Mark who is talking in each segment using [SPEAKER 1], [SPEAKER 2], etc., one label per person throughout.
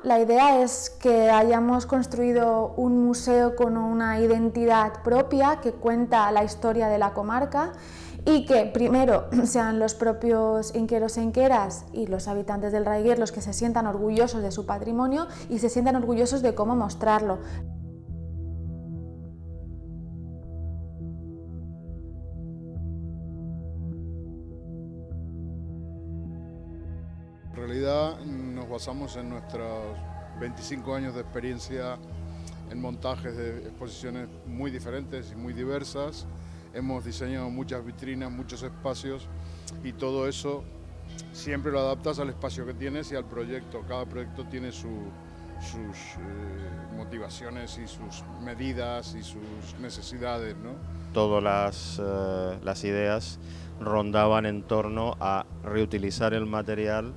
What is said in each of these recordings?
[SPEAKER 1] La idea es que hayamos construido un museo con una identidad propia que cuenta la historia de la comarca y que primero sean los propios inqueros e inqueras y los habitantes del Raiguer los que se sientan orgullosos de su patrimonio y se sientan orgullosos de cómo mostrarlo.
[SPEAKER 2] En realidad nos basamos en nuestros 25 años de experiencia en montajes de exposiciones muy diferentes y muy diversas. Hemos diseñado muchas vitrinas, muchos espacios y todo eso siempre lo adaptas al espacio que tienes y al proyecto. Cada proyecto tiene sus motivaciones y sus medidas y sus necesidades, ¿no?
[SPEAKER 3] Todas las ideas rondaban en torno a reutilizar el material,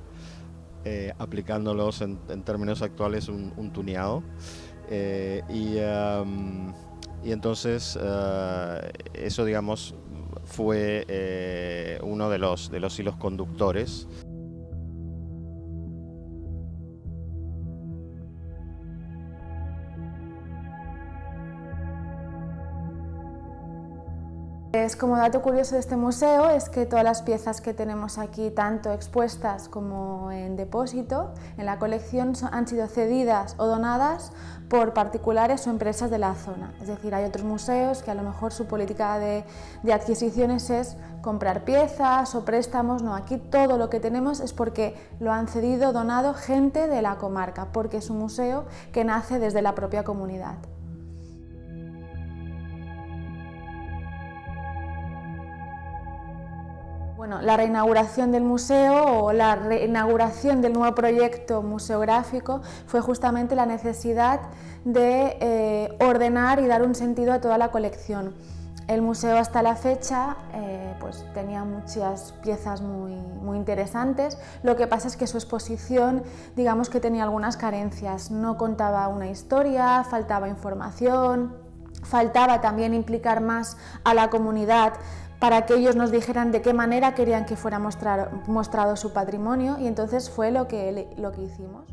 [SPEAKER 3] aplicándolos en términos actuales un tuneado. Y entonces eso, digamos, fue uno de los hilos conductores.
[SPEAKER 1] Como dato curioso de este museo es que todas las piezas que tenemos aquí, tanto expuestas como en depósito, en la colección han sido cedidas o donadas por particulares o empresas de la zona. Es decir, hay otros museos que a lo mejor su política de adquisiciones es comprar piezas o préstamos. No, aquí todo lo que tenemos es porque lo han cedido o donado gente de la comarca, porque es un museo que nace desde la propia comunidad. Bueno, la reinauguración del museo o la reinauguración del nuevo proyecto museográfico fue justamente la necesidad de ordenar y dar un sentido a toda la colección. El museo hasta la fecha pues tenía muchas piezas muy interesantes, lo que pasa es que su exposición, digamos que tenía algunas carencias, no contaba una historia, faltaba información, faltaba también implicar más a la comunidad para que ellos nos dijeran de qué manera querían que fuera mostrado su patrimonio, y entonces fue lo que hicimos.